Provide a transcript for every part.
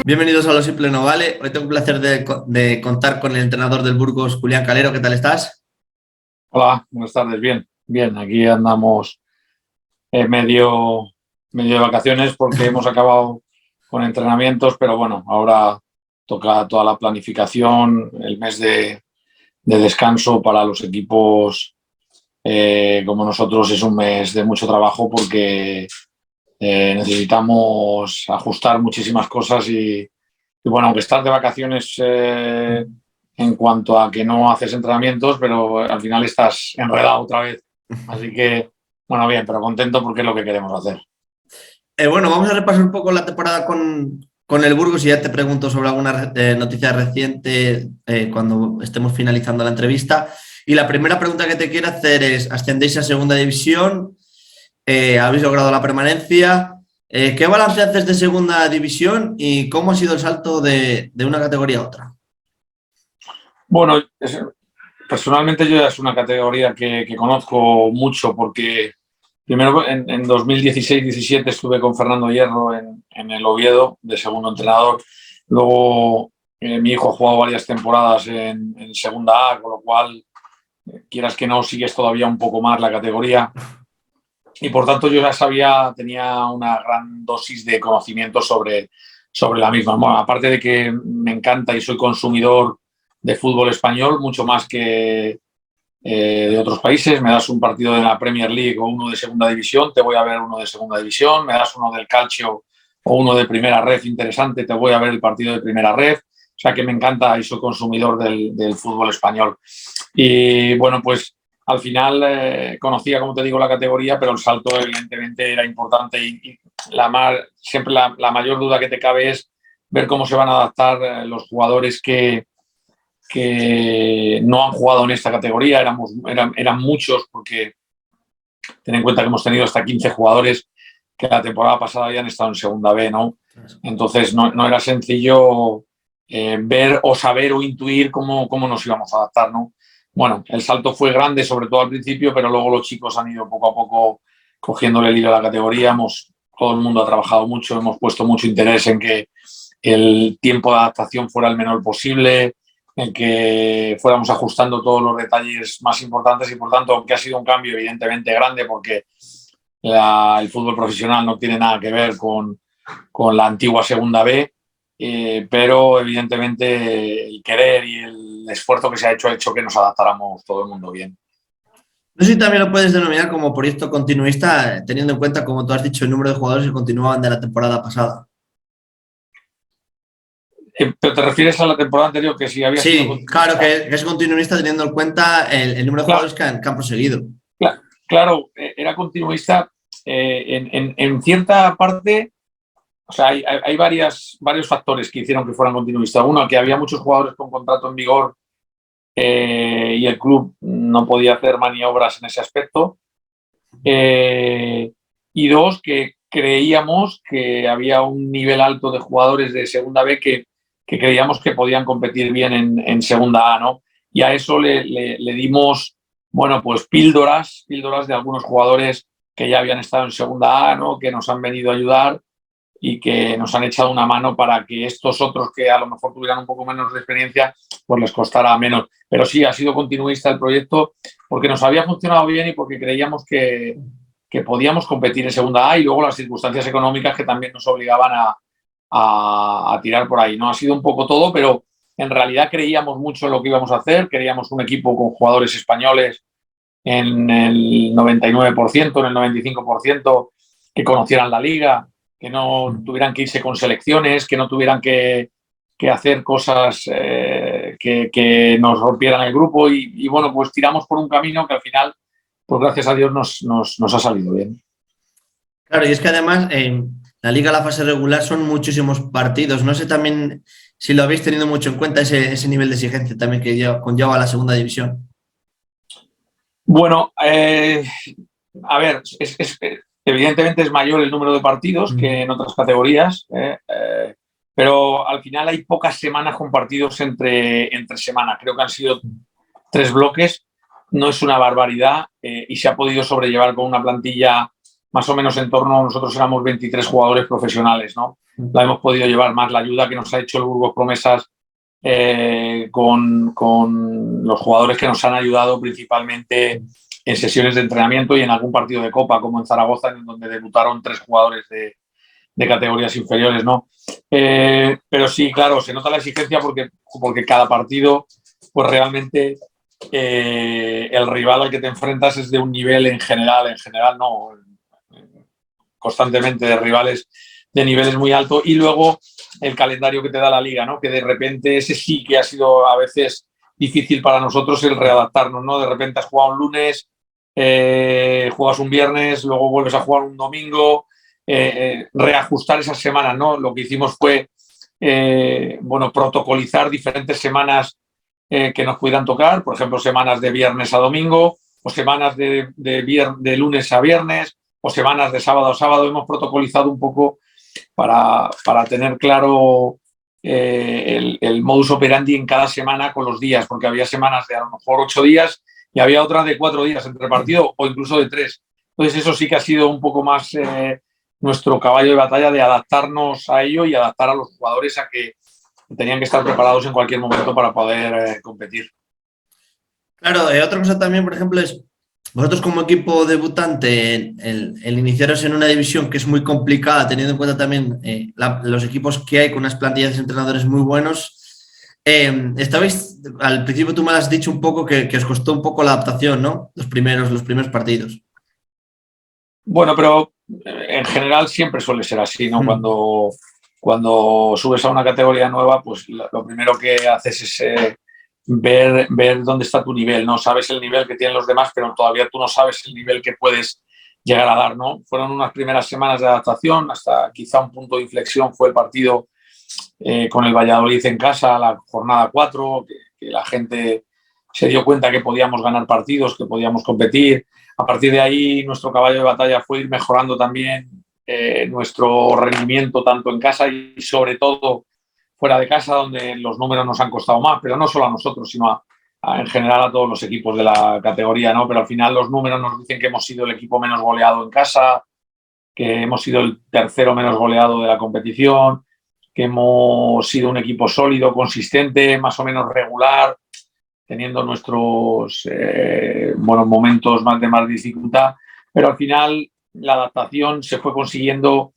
Bienvenidos a Lo Simple No Vale. Hoy tengo el placer de contar con el entrenador del Burgos, Julián Calero. ¿Qué tal estás? Hola, buenas tardes. Bien, bien. Aquí andamos medio de vacaciones porque hemos acabado con entrenamientos, pero bueno, ahora toca toda la planificación, el mes de descanso para los equipos. Como nosotros es un mes de mucho trabajo porque necesitamos ajustar muchísimas cosas y bueno, aunque estás de vacaciones en cuanto a que no haces entrenamientos, pero al final estás enredado otra vez. Así que, bueno, bien, pero contento porque es lo que queremos hacer. Bueno, vamos a repasar un poco la temporada con el Burgos y ya te pregunto sobre alguna noticia reciente cuando estemos finalizando la entrevista. Y la primera pregunta que te quiero hacer es, ascendéis a segunda división, habéis logrado la permanencia. ¿Qué balance haces de segunda división y cómo ha sido el salto de una categoría a otra? Bueno, personalmente yo ya es una categoría que conozco mucho porque primero en 2016-17 estuve con Fernando Hierro en el Oviedo de segundo entrenador. Luego mi hijo ha jugado varias temporadas en segunda A, con lo cual, quieras que no, sigues todavía un poco más la categoría. Y por tanto yo ya tenía una gran dosis de conocimiento sobre la misma. Bueno, aparte de que me encanta y soy consumidor de fútbol español, mucho más que de otros países. Me das un partido de la Premier League o uno de segunda división, te voy a ver uno de segunda división. Me das uno del Calcio o uno de primera ref interesante, te voy a ver el partido de primera ref. O sea que me encanta y soy consumidor del fútbol español. Y bueno, pues al final conocía, como te digo, la categoría, pero el salto evidentemente era importante y siempre la mayor duda que te cabe es ver cómo se van a adaptar los jugadores que no han jugado en esta categoría. Eran muchos porque ten en cuenta que hemos tenido hasta 15 jugadores que la temporada pasada habían estado en segunda B, ¿no? Entonces no era sencillo ver o saber o intuir cómo nos íbamos a adaptar, ¿no? Bueno, el salto fue grande, sobre todo al principio, pero luego los chicos han ido poco a poco cogiéndole el hilo a la categoría. Todo el mundo ha trabajado mucho, hemos puesto mucho interés en que el tiempo de adaptación fuera el menor posible, en que fuéramos ajustando todos los detalles más importantes y, por tanto, aunque ha sido un cambio evidentemente grande porque el fútbol profesional no tiene nada que ver con la antigua segunda B, pero evidentemente el querer y el esfuerzo que se ha hecho que nos adaptáramos todo el mundo bien. No sé si también lo puedes denominar como proyecto continuista, teniendo en cuenta, como tú has dicho, el número de jugadores que continuaban de la temporada pasada. ¿Pero te refieres a la temporada anterior, que si había sido Sí, claro, continuista? que es continuista teniendo en cuenta el número de Claro, jugadores que han proseguido. claro, era continuista en cierta parte. O sea, hay varios factores que hicieron que fueran continuistas. Uno, que había muchos jugadores con contrato en vigor y el club no podía hacer maniobras en ese aspecto. Y dos, que creíamos que había un nivel alto de jugadores de segunda B que creíamos que podían competir bien en segunda A, ¿no? Y a eso le dimos, bueno, pues píldoras de algunos jugadores que ya habían estado en segunda A, ¿no? Que nos han venido a ayudar y que nos han echado una mano para que estos otros que a lo mejor tuvieran un poco menos de experiencia, pues les costara menos. Pero sí, ha sido continuista el proyecto porque nos había funcionado bien y porque creíamos que podíamos competir en segunda A y luego las circunstancias económicas que también nos obligaban a tirar por ahí. No ha sido un poco todo, pero en realidad creíamos mucho en lo que íbamos a hacer. Queríamos un equipo con jugadores españoles en el 99%, en el 95%, que conocieran la liga, que no tuvieran que irse con selecciones, que no tuvieran que hacer cosas que nos rompieran el grupo y bueno, pues tiramos por un camino que al final, pues gracias a Dios nos ha salido bien. Claro, y es que además en la liga, la fase regular, son muchísimos partidos. No sé también si lo habéis tenido mucho en cuenta ese nivel de exigencia también que conlleva la segunda división. Bueno, a ver, evidentemente es mayor el número de partidos que en otras categorías, pero al final hay pocas semanas con partidos entre semanas. Creo que han sido 3 bloques, no es una barbaridad y se ha podido sobrellevar con una plantilla más o menos en torno, nosotros éramos 23 jugadores profesionales, ¿no? la hemos podido llevar, más la ayuda que nos ha hecho el Burgos Promesas con los jugadores que nos han ayudado principalmente en sesiones de entrenamiento y en algún partido de Copa, como en Zaragoza, en donde debutaron 3 jugadores de categorías inferiores, ¿no? Pero sí, claro, se nota la exigencia porque cada partido, pues realmente el rival al que te enfrentas es de un nivel en general no, constantemente de rivales de niveles muy altos, y luego el calendario que te da la liga, ¿no? Que de repente ese sí que ha sido a veces difícil para nosotros el readaptarnos, ¿no? De repente has jugado un lunes, juegas un viernes, luego vuelves a jugar un domingo, reajustar esas semanas, ¿no? Lo que hicimos fue, bueno, protocolizar diferentes semanas que nos pudieran tocar, por ejemplo, semanas de viernes a domingo, o semanas de lunes a viernes, o semanas de sábado a sábado. Hemos protocolizado un poco para tener claro el modus operandi en cada semana con los días, porque había semanas de a lo mejor 8 días y había otras de 4 días entre partido o incluso de 3. Entonces eso sí que ha sido un poco más nuestro caballo de batalla, de adaptarnos a ello y adaptar a los jugadores a que tenían que estar preparados en cualquier momento para poder competir. Claro, otra cosa también, por ejemplo, es vosotros como equipo debutante, el iniciaros en una división que es muy complicada, teniendo en cuenta también los equipos que hay con unas plantillas de entrenadores muy buenos. Estabais, al principio tú me has dicho un poco que os costó un poco la adaptación, ¿no? Los primeros partidos. Bueno, pero en general siempre suele ser así, ¿no? Cuando subes a una categoría nueva, pues lo primero que haces es ver dónde está tu nivel, ¿no? Sabes el nivel que tienen los demás, pero todavía tú no sabes el nivel que puedes llegar a dar, ¿no? Fueron unas primeras semanas de adaptación, hasta quizá un punto de inflexión fue el partido con el Valladolid en casa, la jornada 4, que la gente se dio cuenta que podíamos ganar partidos, que podíamos competir. A partir de ahí, nuestro caballo de batalla fue ir mejorando también nuestro rendimiento tanto en casa y sobre todo fuera de casa, donde los números nos han costado más, pero no solo a nosotros, sino en general a todos los equipos de la categoría, ¿no? Pero al final los números nos dicen que hemos sido el equipo menos goleado en casa, que hemos sido el tercero menos goleado de la competición, que hemos sido un equipo sólido, consistente, más o menos regular, teniendo nuestros buenos momentos más de más dificultad, pero al final la adaptación se fue consiguiendo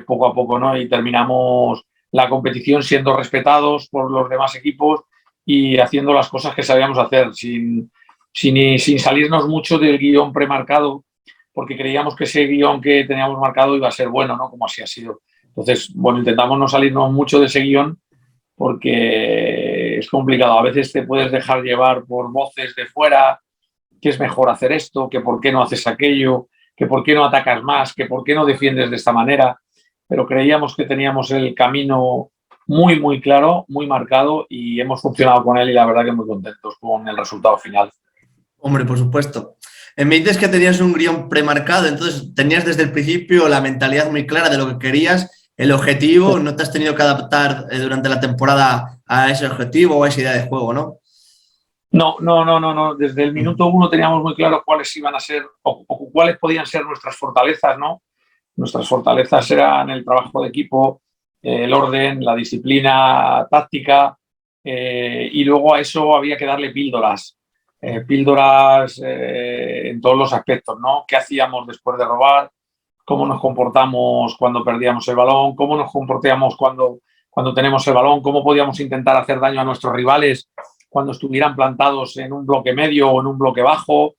poco a poco, ¿no? Y terminamos la competición siendo respetados por los demás equipos y haciendo las cosas que sabíamos hacer, sin salirnos mucho del guión premarcado, porque creíamos que ese guión que teníamos marcado iba a ser bueno, ¿no? Como así ha sido. Entonces, bueno, intentamos no salirnos mucho de ese guión porque es complicado. A veces te puedes dejar llevar por voces de fuera, que es mejor hacer esto, que por qué no haces aquello, que por qué no atacas más, que por qué no defiendes de esta manera. Pero creíamos que teníamos el camino muy, muy claro, muy marcado y hemos funcionado con él y la verdad que muy contentos con el resultado final. Hombre, por supuesto. Me dices que tenías un guión premarcado, entonces tenías desde el principio la mentalidad muy clara de lo que querías, el objetivo, no te has tenido que adaptar durante la temporada a ese objetivo o a esa idea de juego, ¿no? No. Desde el minuto 1 teníamos muy claro cuáles iban a ser o cuáles podían ser nuestras fortalezas, ¿no? Nuestras fortalezas eran el trabajo de equipo, el orden, la disciplina táctica, y luego a eso había que darle píldoras. Píldoras en todos los aspectos, ¿no? ¿Qué hacíamos después de robar? ¿Cómo nos comportamos cuando perdíamos el balón? ¿Cómo nos comportamos cuando tenemos el balón? ¿Cómo podíamos intentar hacer daño a nuestros rivales cuando estuvieran plantados en un bloque medio o en un bloque bajo?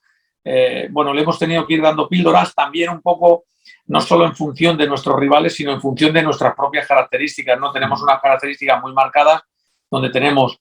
Bueno, le hemos tenido que ir dando píldoras también un poco, no solo en función de nuestros rivales, sino en función de nuestras propias características, ¿no? Tenemos unas características muy marcadas donde tenemos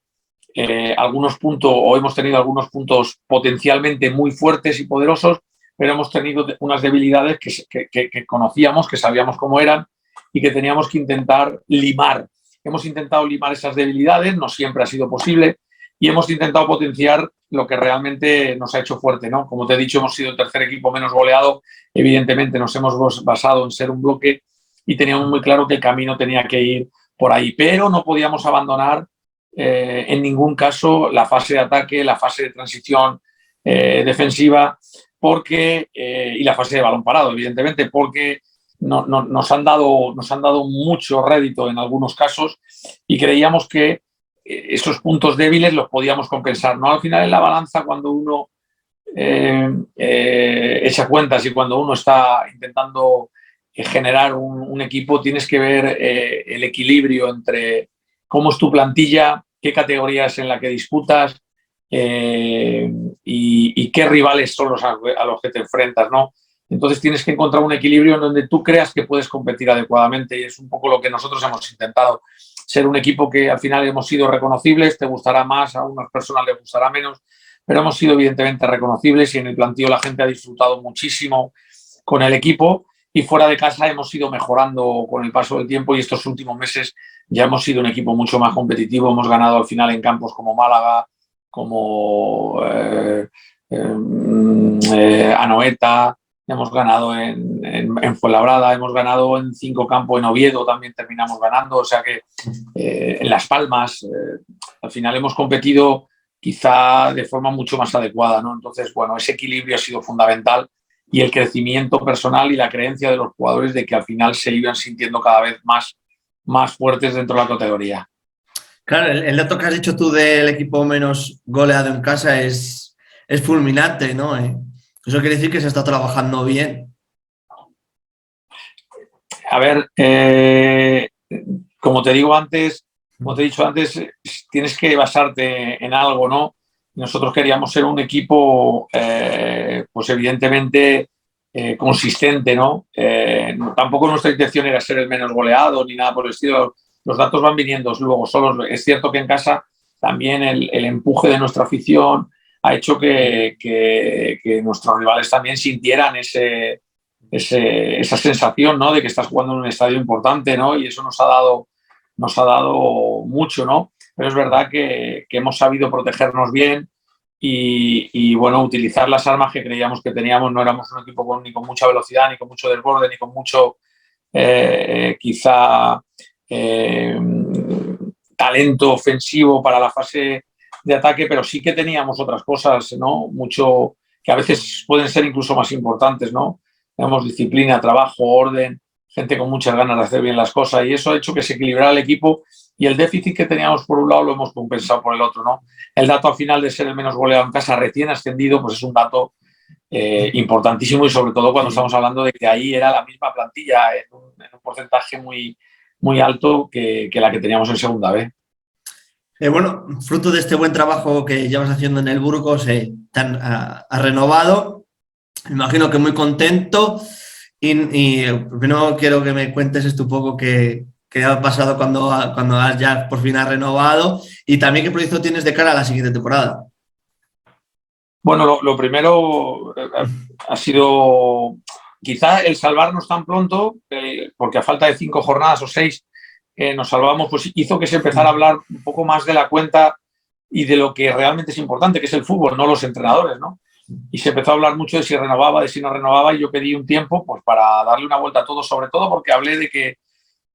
algunos puntos o hemos tenido algunos puntos potencialmente muy fuertes y poderosos, pero hemos tenido unas debilidades que conocíamos, que sabíamos cómo eran y que teníamos que intentar limar. Hemos intentado limar esas debilidades, no siempre ha sido posible, y hemos intentado potenciar lo que realmente nos ha hecho fuerte, ¿no? Como te he dicho, hemos sido el tercer equipo menos goleado, evidentemente nos hemos basado en ser un bloque y teníamos muy claro que el camino tenía que ir por ahí, pero no podíamos abandonar en ningún caso la fase de ataque, la fase de transición defensiva y la fase de balón parado, evidentemente, porque nos han dado mucho rédito en algunos casos y creíamos que esos puntos débiles los podíamos compensar, ¿no? Al final en la balanza, cuando uno echa cuentas y cuando uno está intentando generar un equipo, tienes que ver el equilibrio entre cómo es tu plantilla, qué categorías en la que disputas y qué rivales son a los que te enfrentas, ¿no? Entonces tienes que encontrar un equilibrio en donde tú creas que puedes competir adecuadamente, y es un poco lo que nosotros hemos intentado. Ser un equipo que al final hemos sido reconocibles, te gustará más, a unas personas les gustará menos, pero hemos sido evidentemente reconocibles y en el plantío la gente ha disfrutado muchísimo con el equipo, y fuera de casa hemos ido mejorando con el paso del tiempo, y estos últimos meses ya hemos sido un equipo mucho más competitivo. Hemos ganado al final en campos como Málaga, como Anoeta, hemos ganado en Fuenlabrada, hemos ganado en 5 campos en Oviedo, también terminamos ganando, o sea que en Las Palmas al final hemos competido quizá de forma mucho más adecuada, ¿no? Entonces, bueno, ese equilibrio ha sido fundamental, y el crecimiento personal y la creencia de los jugadores de que al final se iban sintiendo cada vez más fuertes dentro de la categoría. Claro, el dato que has dicho tú del equipo menos goleado en casa es fulminante, ¿no? Eso quiere decir que se está trabajando bien. A ver, como te he dicho antes, tienes que basarte en algo, ¿no? Nosotros queríamos ser un equipo, pues evidentemente consistente, ¿no? Tampoco nuestra intención era ser el menos goleado ni nada por el estilo. Los datos van viniendo luego solos. Es cierto que en casa también el empuje de nuestra afición ha hecho que nuestros rivales también sintieran esa sensación, ¿no? De que estás jugando en un estadio importante, ¿no? Y eso nos ha dado mucho, ¿no? Pero es verdad que hemos sabido protegernos bien y, bueno, utilizar las armas que creíamos que teníamos. No éramos un equipo ni con mucha velocidad, ni con mucho desborde, ni con mucho quizá talento ofensivo para la fase de ataque, pero sí que teníamos otras cosas, ¿no? Mucho que a veces pueden ser incluso más importantes, ¿no? Tenemos disciplina, trabajo, orden, gente con muchas ganas de hacer bien las cosas, y eso ha hecho que se equilibrara el equipo, y el déficit que teníamos por un lado lo hemos compensado por el otro, ¿no? El dato al final de ser el menos goleado en casa recién ascendido, pues es un dato importantísimo, y sobre todo cuando estamos hablando de que ahí era la misma plantilla en un porcentaje muy alto que la que teníamos en segunda B. Bueno, fruto de este buen trabajo que llevas haciendo en el Burgos, te ha renovado. Me imagino que muy contento. Y primero quiero que me cuentes esto un poco qué ha pasado cuando has ya por fin has renovado, y también qué proyecto tienes de cara a la siguiente temporada. Bueno, lo primero ha sido quizá el salvarnos tan pronto, porque a falta de 5 jornadas o 6 nos salvamos, pues hizo que se empezara a hablar un poco más de la cuenta y de lo que realmente es importante, que es el fútbol, no los entrenadores, ¿no? Y se empezó a hablar mucho de si renovaba, de si no renovaba, y yo pedí un tiempo pues para darle una vuelta a todo, sobre todo porque hablé de que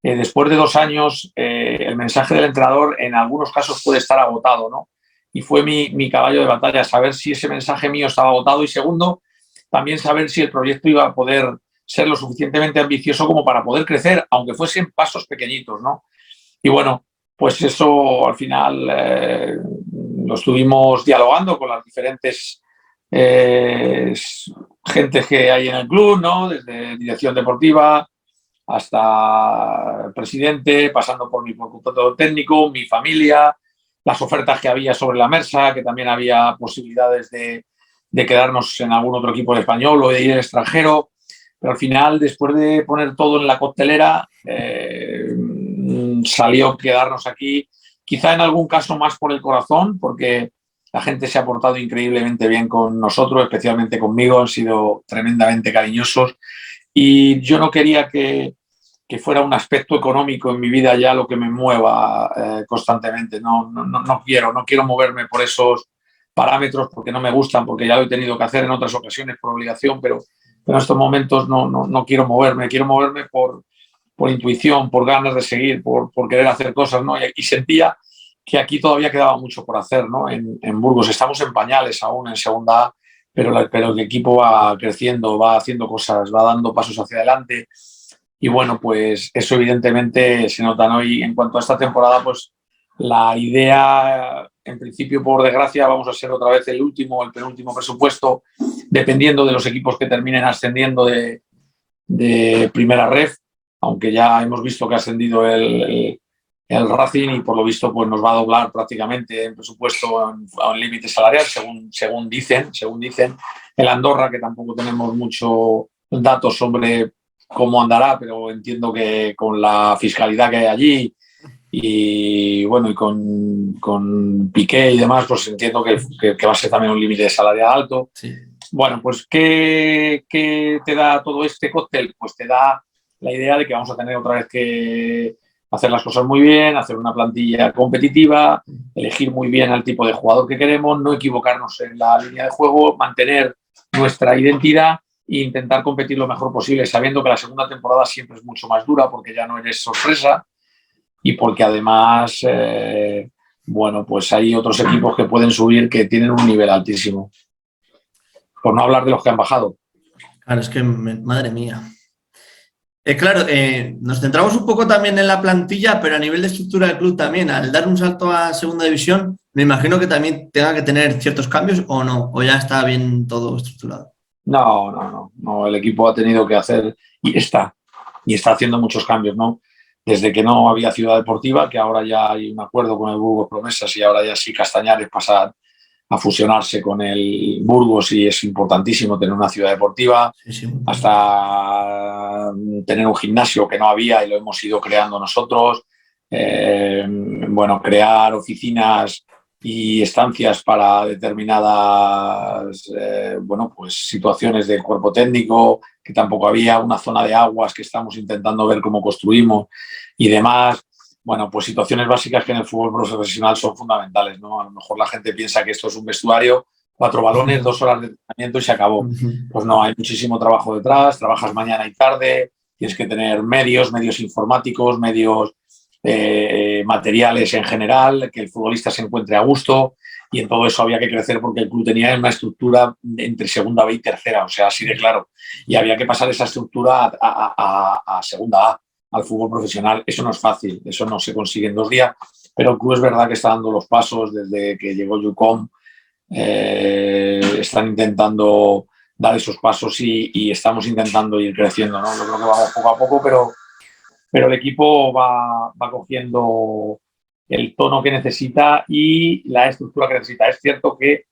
después de 2 años el mensaje del entrenador en algunos casos puede estar agotado, ¿no? Y fue mi caballo de batalla, saber si ese mensaje mío estaba agotado, y segundo, también saber si el proyecto iba a poder ser lo suficientemente ambicioso como para poder crecer, aunque fuesen pasos pequeñitos, ¿no? Y bueno, pues eso al final lo estuvimos dialogando con las diferentes gentes que hay en el club, ¿no? Desde dirección deportiva hasta el presidente, pasando por mi consultor técnico, mi familia, las ofertas que había sobre la mesa, que también había posibilidades de quedarnos en algún otro equipo español o de ir al extranjero. Pero al final, después de poner todo en la coctelera, salió quedarnos aquí, quizá en algún caso más por el corazón, porque la gente se ha portado increíblemente bien con nosotros, especialmente conmigo, han sido tremendamente cariñosos, y yo no quería que fuera un aspecto económico en mi vida ya lo que me mueva constantemente. No quiero moverme por esos parámetros, porque no me gustan, porque ya lo he tenido que hacer en otras ocasiones por obligación, pero en estos momentos no quiero moverme por intuición, por ganas de seguir, por querer hacer cosas, ¿no? Y sentía que aquí todavía quedaba mucho por hacer, ¿no? En Burgos estamos en pañales aún, en segunda A, pero el equipo va creciendo, va haciendo cosas, va dando pasos hacia adelante. bueno, pues eso evidentemente se nota, ¿no? Y en cuanto a esta temporada, pues la idea, en principio, por desgracia, vamos a ser otra vez el penúltimo presupuesto, dependiendo de los equipos que terminen ascendiendo de primera ref, aunque ya hemos visto que ha ascendido el Racing y por lo visto pues nos va a doblar prácticamente en presupuesto en límite salarial, según dicen. El Andorra, que tampoco tenemos muchos datos sobre cómo andará, pero entiendo que con la fiscalidad que hay allí y bueno, y con Piqué y demás, pues entiendo que va a ser también un límite salarial alto. Sí. Bueno, pues ¿qué te da todo este cóctel? Pues te da la idea de que vamos a tener otra vez que hacer las cosas muy bien, hacer una plantilla competitiva, elegir muy bien al tipo de jugador que queremos, no equivocarnos en la línea de juego, mantener nuestra identidad e intentar competir lo mejor posible, sabiendo que la segunda temporada siempre es mucho más dura porque ya no eres sorpresa y porque además, bueno, pues hay otros equipos que pueden subir que tienen un nivel altísimo. Por no hablar de los que han bajado. Claro, es que, madre mía. Claro, nos centramos un poco también en la plantilla, pero a nivel de estructura del club también, al dar un salto a segunda división, me imagino que también tenga que tener ciertos cambios o no, o ya está bien todo estructurado. No, el equipo ha tenido que hacer y está haciendo muchos cambios, ¿no? Desde que no había ciudad deportiva, que ahora ya hay un acuerdo con el Burgos Promesas y ahora ya sí Castañares pasa a fusionarse con el Burgos y es importantísimo tener una ciudad deportiva, Sí. hasta tener un gimnasio que no había y lo hemos ido creando nosotros, bueno, crear oficinas y estancias para determinadas bueno, pues situaciones de cuerpo técnico, que tampoco había, una zona de aguas que estamos intentando ver cómo construimos y demás. Bueno, pues situaciones básicas que en el fútbol profesional son fundamentales, ¿no? A lo mejor la gente piensa que esto es un vestuario, 4 balones, 2 horas de entrenamiento y se acabó. Pues no, hay muchísimo trabajo detrás, trabajas mañana y tarde, tienes que tener medios informáticos, medios materiales en general, que el futbolista se encuentre a gusto y en todo eso había que crecer porque el club tenía una estructura entre segunda B y tercera, o sea, así de claro. Y había que pasar esa estructura a segunda A, al fútbol profesional. Eso no es fácil, eso no se consigue en 2 días, pero el club es verdad que está dando los pasos desde que llegó Yucom. Están intentando dar esos pasos y estamos intentando ir creciendo, ¿no? Yo creo que vamos poco a poco, pero el equipo va cogiendo el tono que necesita y la estructura que necesita. Es cierto que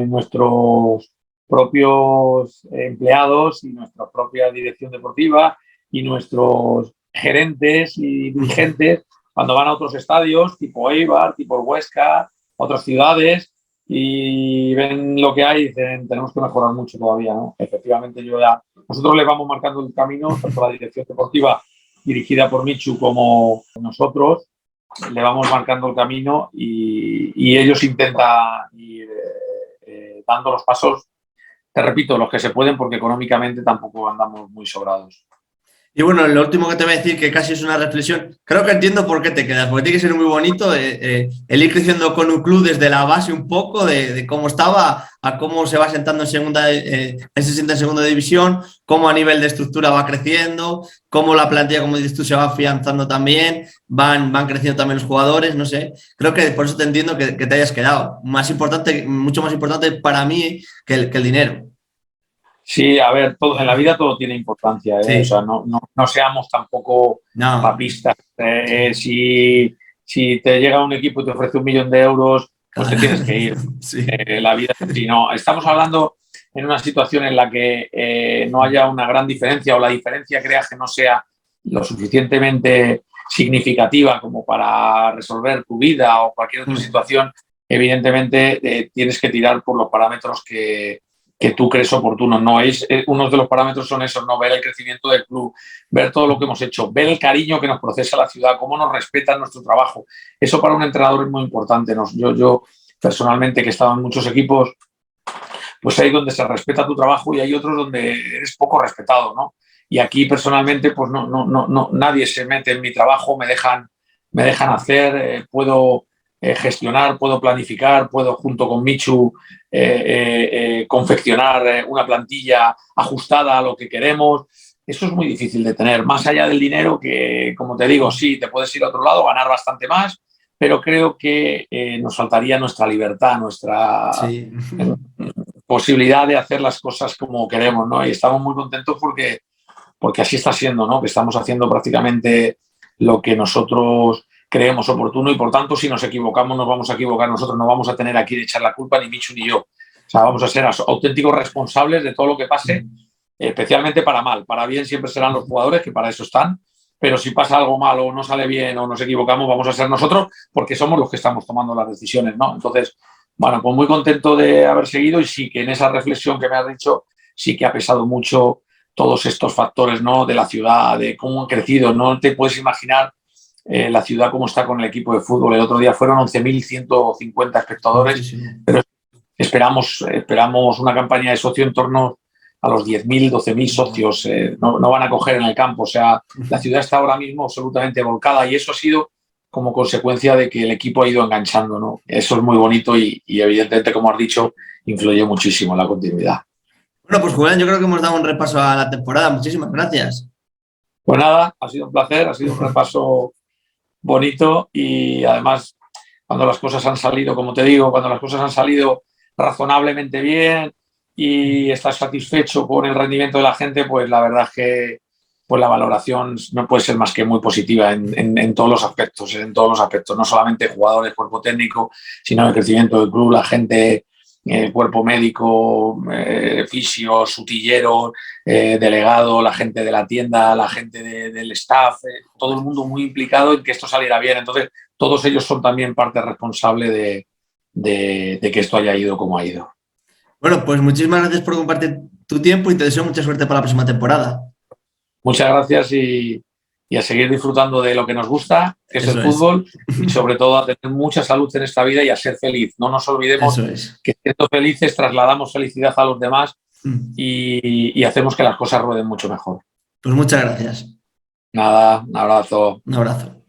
nuestros propios empleados y nuestra propia dirección deportiva y nuestros gerentes y dirigentes, cuando van a otros estadios, tipo Eibar, tipo Huesca, otras ciudades, y ven lo que hay y dicen, tenemos que mejorar mucho todavía, ¿no? Efectivamente, nosotros le vamos marcando el camino, tanto la dirección deportiva dirigida por Michu como nosotros, le vamos marcando el camino y ellos intentan ir dando los pasos, te repito, los que se pueden, porque económicamente tampoco andamos muy sobrados. Y bueno, lo último que te voy a decir, que casi es una reflexión, creo que entiendo por qué te quedas, porque tiene que ser muy bonito el ir creciendo con un club desde la base un poco, de cómo estaba a cómo se va sentando en segunda, se sienta en segunda división, cómo a nivel de estructura va creciendo, cómo la plantilla, como dices tú, se va afianzando también, van creciendo también los jugadores, no sé. Creo que por eso te entiendo que te hayas quedado. Más importante, mucho más importante para mí que el dinero. Sí, a ver, en la vida todo tiene importancia, ¿eh? Sí. O sea, no seamos tampoco papistas. Si te llega un equipo y te ofrece 1.000.000 de euros, pues te tienes que ir. Sí. La vida, si no, estamos hablando en una situación en la que no haya una gran diferencia o la diferencia creas que no sea lo suficientemente significativa como para resolver tu vida o cualquier otra situación, evidentemente tienes que tirar por los parámetros que tú crees oportuno. No es, uno de los parámetros son esos, no ver el crecimiento del club, ver todo lo que hemos hecho, ver el cariño que nos procesa la ciudad, cómo nos respetan nuestro trabajo. Eso para un entrenador es muy importante. Yo personalmente, que he estado en muchos equipos, pues hay donde se respeta tu trabajo y hay otros donde eres poco respetado, ¿no? Y aquí personalmente, pues no nadie se mete en mi trabajo, me dejan hacer, puedo gestionar, puedo planificar, puedo junto con Michu confeccionar una plantilla ajustada a lo que queremos. eso es muy difícil de tener, más allá del dinero que, como te digo, sí, te puedes ir a otro lado, ganar bastante más, pero creo que nos faltaría nuestra libertad, nuestra Sí. posibilidad de hacer las cosas como queremos, ¿no? Y estamos muy contentos porque así está siendo, ¿no? Que estamos haciendo prácticamente lo que nosotros creemos oportuno y por tanto si nos equivocamos nos vamos a equivocar nosotros, no vamos a tener aquí de echar la culpa ni Michu ni yo. O sea, vamos a ser auténticos responsables de todo lo que pase, especialmente para mal. Para bien siempre serán los jugadores, que para eso están, pero si pasa algo mal o no sale bien o nos equivocamos, vamos a ser nosotros porque somos los que estamos tomando las decisiones, ¿no? Entonces, bueno, pues muy contento de haber seguido y sí que en esa reflexión que me has dicho, sí que ha pesado mucho todos estos factores, ¿no? De la ciudad, de cómo han crecido. No te puedes imaginar la ciudad cómo está con el equipo de fútbol. El otro día fueron 11.150 espectadores, Muchísimo. pero esperamos una campaña de socio en torno a los 10.000, 12.000 socios. No van a coger en el campo. O sea, la ciudad está ahora mismo absolutamente volcada y eso ha sido como consecuencia de que el equipo ha ido enganchando, ¿no? Eso es muy bonito y evidentemente, como has dicho, influye muchísimo en la continuidad. Bueno, pues Julián, yo creo que hemos dado un repaso a la temporada. Muchísimas gracias. Pues nada, ha sido un placer, ha sido un repaso bonito y además cuando las cosas han salido, como te digo, cuando las cosas han salido razonablemente bien y estás satisfecho con el rendimiento de la gente, pues la verdad es que pues la valoración no puede ser más que muy positiva en todos los aspectos, no solamente jugadores, cuerpo técnico, sino el crecimiento del club, la gente, el cuerpo médico, fisio, sutillero, delegado, la gente de la tienda, la gente del staff, todo el mundo muy implicado en que esto saliera bien. Entonces, todos ellos son también parte responsable de que esto haya ido como ha ido. Bueno, pues muchísimas gracias por compartir tu tiempo y te deseo mucha suerte para la próxima temporada. Muchas gracias y a seguir disfrutando de lo que nos gusta, que es el Eso es. fútbol, y sobre todo a tener mucha salud en esta vida y a ser feliz. No nos olvidemos Eso es. que siendo felices trasladamos felicidad a los demás y hacemos que las cosas rueden mucho mejor. Pues muchas gracias. Nada, un abrazo. Un abrazo.